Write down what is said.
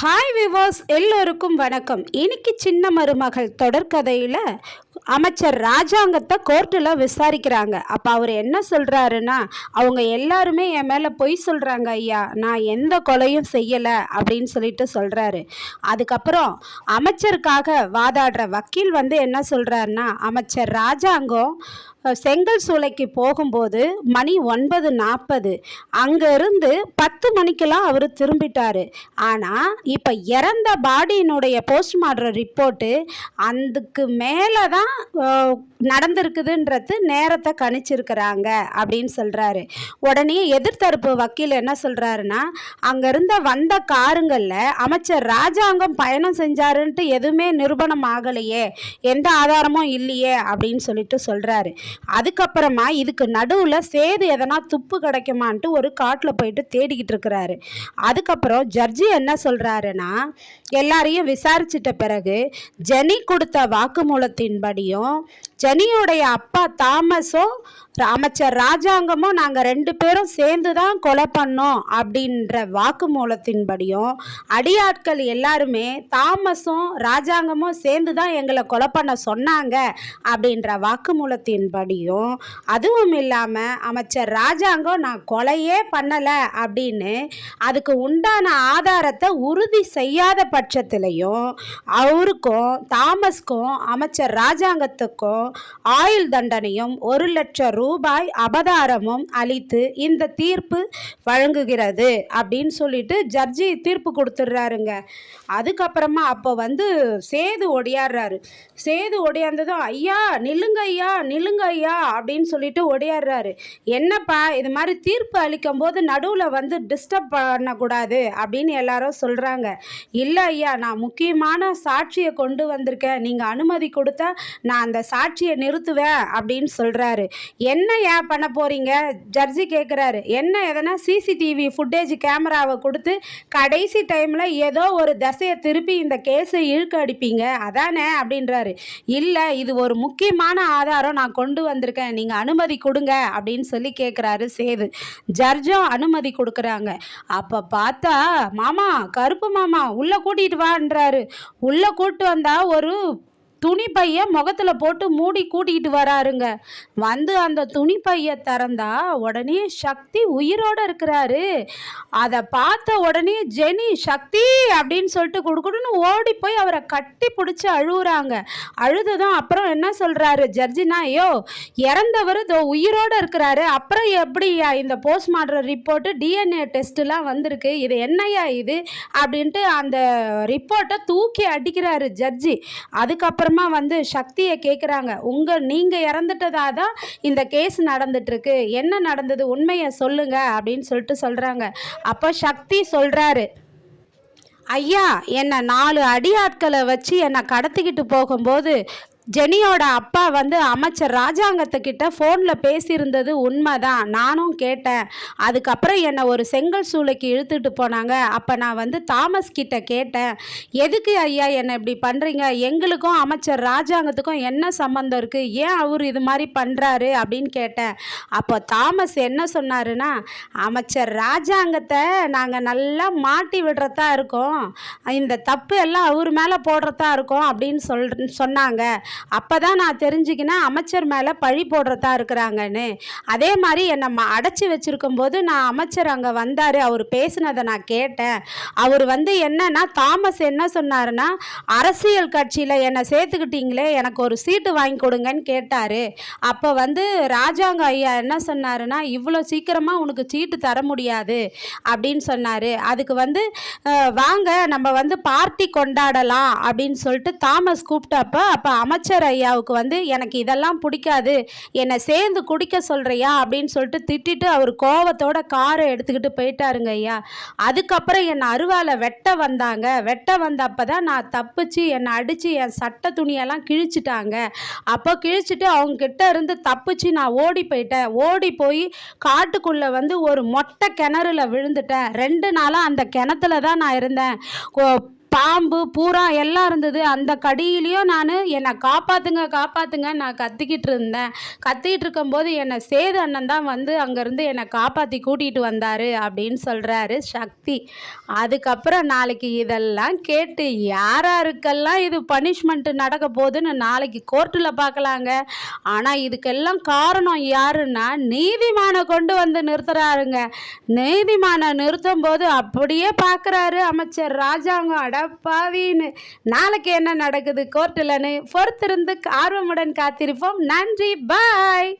Hi viewers, எல்லோருக்கும் வணக்கம். இன்னைக்கு சின்ன மருமகள் தொடர்கதையில் அமைச்சர் ராஜாங்கத்தை கோர்ட்டில் விசாரிக்கிறாங்க. அப்போ அவர் என்ன சொல்கிறாருன்னா, அவங்க எல்லாருமே என் மேலே பொய் சொல்கிறாங்க ஐயா, நான் எந்த கொலையும் செய்யலை அப்படின்னு சொல்லிட்டு சொல்கிறாரு. அதுக்கப்புறம் அமைச்சருக்காக வாதாடுற வக்கீல் என்ன சொல்கிறாருன்னா, அமைச்சர் ராஜாங்கம் செங்கல் சூளைக்கு போகும்போது மணி 9:40, அங்கேருந்து 10 மணிக்கெல்லாம் அவர் திரும்பிட்டார். ஆனால் இப்போ இறந்த பாடியினுடைய போஸ்ட்மார்ட்டம் ரிப்போர்ட்டு அதுக்கு மேலே தான் நடந்திருக்குதுன்றது நேரத்தை கணிச்சிருக்கிறாங்க அப்படின்னு சொல்கிறாரு. உடனே எதிர்த்தரப்பு வக்கீல் என்ன சொல்கிறாருன்னா, அங்கேருந்து வந்த காருங்களில் அமைச்சர் ராஜாங்கம் பயணம் செஞ்சாருன்ட்டு எதுவுமே நிரூபணம் ஆகலையே, எந்த ஆதாரமும் இல்லையே அப்படின்னு சொல்லிட்டு சொல்கிறாரு. அதுக்கப்புறமா இதுக்கு நடுவில் சேது எதனா துப்பு கிடைக்குமான்ட்டு ஒரு காட்டில் போயிட்டு தேடிக்கிட்டு இருக்கிறாரு. அதுக்கப்புறம் ஜட்ஜி என்ன சொல்கிறாருன்னா, எல்லாரையும் விசாரிச்சிட்ட பிறகு ஜெனி கொடுத்த வாக்குமூலத்தின்படியும் ஜெனியோடைய அப்பா தாமஸும் அமைச்சர் ராஜாங்கமும் நாங்கள் 2 பேரும் சேர்ந்து தான் கொலை பண்ணோம் அப்படின்ற வாக்குமூலத்தின்படியும், அடியாட்கள் எல்லாருமே தாமஸும் ராஜாங்கமும் சேர்ந்து தான் எங்களை கொலை பண்ண சொன்னாங்க அப்படின்ற வாக்குமூலத்தின்படியும், அதுவும் இல்லாமல் அமைச்சர் ராஜாங்கம் நான் கொலையே பண்ணலை அப்படின்னு அதுக்கு உண்டான ஆதாரத்தை உறுதி செய்யாத பட்சத்திலையும் அவருக்கும் தாமஸ்க்கும் அமைச்சர் ராஜாங்கத்துக்கும் ஆயுள் தண்டனையும் 1 லட்சம் ரூபாய் அபதாரமும் அளித்து இந்த தீர்ப்பு வழங்குகிறது அப்படின்னு சொல்லிட்டு ஜட்ஜி தீர்ப்பு கொடுத்துட்றாருங்க. அதுக்கப்புறமா அப்போ சேது ஒடியாடுறாரு. சேது ஒடியாந்ததும் ஐயா நில்லுங்க ஐயா நில்லுங்க ஐயா அப்படின்னு சொல்லிட்டு ஒடியாடுறாரு. என்னப்பா இது மாதிரி தீர்ப்பு அளிக்கும் போது நடுவில் டிஸ்டர்ப் பண்ணக்கூடாது அப்படின்னு எல்லாரும் சொல்கிறாங்க. இல்லை ஐயா, நான் முக்கியமான சாட்சியை கொண்டு வந்திருக்கேன், நீங்கள் அனுமதி கொடுத்தா நான் அந்த சாட்சியை நிறுத்துவேன் அப்படின்னு சொல்கிறாரு. என்ன ஏன் பண்ண போகிறீங்க ஜட்ஜி கேட்குறாரு. என்ன எதனா சிசிடிவி ஃபுட்டேஜ் கேமராவை கொடுத்து கடைசி டைமில் ஏதோ ஒரு தசையை திருப்பி இந்த கேஸை இழுக்க அடிப்பீங்க அதானே அப்படின்றாரு. இல்லை, இது ஒரு முக்கியமான ஆதாரம் நான் கொண்டு வந்திருக்கேன், நீங்கள் அனுமதி கொடுங்க அப்படின்னு சொல்லி கேட்குறாரு சேது. ஜட்ஜும் அனுமதி கொடுக்குறாங்க. அப்போ பார்த்தா மாமா, கருப்பு மாமா உள்ளே கூட்டிகிட்டு வான்றாரு. உள்ளே கூப்பிட்டு வந்தால் ஒரு துணி பைய முகத்தில் போட்டு மூடி கூட்டிகிட்டு வராருங்க. அந்த துணி பைய திறந்தா உடனே சக்தி உயிரோடு இருக்கிறாரு. அதை பார்த்த உடனே ஜெனி சக்தி அப்படின்னு சொல்லிட்டு குடுக்குடுன்னு ஓடி போய் அவரை கட்டி பிடிச்சி அழுகுறாங்க. அழுதுதான் அப்புறம் என்ன சொல்கிறாரு ஜட்ஜினா, ஐயோ இறந்தவர் உயிரோடு இருக்கிறாரு, அப்புறம் எப்படியா இந்த போஸ்ட்மார்ட்டம் ரிப்போர்ட்டு டிஎன்ஏ டெஸ்ட்டுலாம் வந்திருக்கு, இது என்னையா இது அப்படின்ட்டு அந்த ரிப்போர்ட்டை தூக்கி அடிக்கிறாரு ஜட்ஜி. அதுக்கப்புறம் சக்தியை கேட்குறாங்க, நீங்கள் இறந்துட்டதா தான் இந்த கேஸ் நடந்துட்டுருக்கு, என்ன நடந்தது உண்மையை சொல்லுங்க அப்படின்னு சொல்லிட்டு சொல்கிறாங்க. அப்போ சக்தி சொல்கிறாரு, ஐயா என்னை 4 அடியாட்களை வச்சு என்னை கடத்திக்கிட்டு போகும்போது ஜெனியோட அப்பா அமைச்சர் ராஜாங்கத்துக்கிட்ட ஃபோனில் பேசியிருந்தது உண்மைதான், நானும் கேட்டேன். அதுக்கப்புறம் என்னை ஒரு செங்கல் சூளைக்கு இழுத்துட்டு போனாங்க. அப்போ நான் தாமஸ் கிட்ட கேட்டேன், எதுக்கு ஐயா என்னை இப்படி பண்ணுறீங்க, எங்களுக்கும் அமைச்சர் ராஜாங்கத்துக்கும் என்ன சம்மந்தம் இருக்குது, ஏன் அவர் இது மாதிரி பண்ணுறாரு அப்படின்னு கேட்டேன். அப்போ தாமஸ் என்ன சொன்னாருன்னா, அமைச்சர் ராஜாங்கத்தை நாங்கள் நல்லா மாட்டி விடுறதா இருக்கோம், இந்த தப்பு எல்லாம் அவர் மேலே போடுறதா இருக்கோம் அப்படின்னு சொன்னாங்க. அப்போ தான் நான் தெரிஞ்சுக்கினேன் அமைச்சர் மேலே பழி போடுறதா இருக்கிறாங்கன்னு. அதே மாதிரி என்னை அடைச்சி வச்சுருக்கும் போது நான் அமைச்சர் அங்கே வந்தார், அவர் பேசினதை நான் கேட்டேன். அவர் என்னன்னா தாமஸ் என்ன சொன்னாருன்னா, அரசியல் கட்சியில் என்னை சேர்த்துக்கிட்டீங்களே, எனக்கு ஒரு சீட்டு வாங்கி கொடுங்கன்னு கேட்டார். அப்போ ராஜாங்க ஐயா என்ன சொன்னாருன்னா, இவ்வளோ சீக்கிரமாக உனக்கு சீட்டு தர முடியாது அப்படின்னு சொன்னார். அதுக்கு வாங்க நம்ம பார்ட்டி கொண்டாடலாம் அப்படின்னு சொல்லிட்டு தாமஸ் கூப்பிட்டப்போ அப்போ அமைச்சர் ஐயாவுக்கு எனக்கு இதெல்லாம் பிடிக்காது, என்னை சேர்ந்து குடிக்க சொல்கிறியா அப்படின்னு சொல்லிட்டு திட்டிட்டு அவர் கோவத்தோட காரை எடுத்துக்கிட்டு போயிட்டாருங்க ஐயா. அதுக்கப்புறம் என்னை அருவாலை வெட்ட வந்தப்போ தான் நான் தப்பிச்சு என்னை அடித்து என் சட்டை துணியெல்லாம் கிழிச்சிட்டாங்க. அப்போ கிழிச்சிட்டு அவங்க கிட்ட இருந்து தப்பிச்சு நான் ஓடி போயிட்டேன். ஓடி போய் காட்டுக்குள்ளே ஒரு மொட்டை கிணறுல விழுந்துட்டேன். 2 நாளாக அந்த கிணத்துல தான் நான் இருந்தேன். பாம்பு பூரா எல்லாம் இருந்தது. அந்த கடியிலையும் நான் என்னை காப்பாற்றுங்க காப்பாற்றுங்க நான் கத்திக்கிட்டு இருந்தேன். கத்திக்கிட்டு இருக்கும்போது என்னை சேது அண்ணன் தான் வந்து அங்கேருந்து என்னை காப்பாற்றி கூட்டிகிட்டு வந்தார் அப்படின்னு சொல்கிறாரு சக்தி. அதுக்கப்புறம் நாளைக்கு இதெல்லாம் கேட்டு யாராருக்கெல்லாம் இது பனிஷ்மெண்ட்டு நடக்க போகுதுன்னு நாளைக்கு கோர்ட்டில் பார்க்கலாங்க. ஆனால் இதுக்கெல்லாம் காரணம் யாருன்னா நீதிமானை கொண்டு வந்து நிறுத்துறாருங்க. நீதிமானை நிறுத்தும் போது அப்படியே பார்க்குறாரு அமைச்சர் ராஜாங்கம், அடப்பாவின்னு. நாளைக்கு என்ன நடக்குது கோர்ட்டில்னு பொறுத்திருந்து ஆர்வமுடன் காத்திருப்போம். நன்றி, பாய்.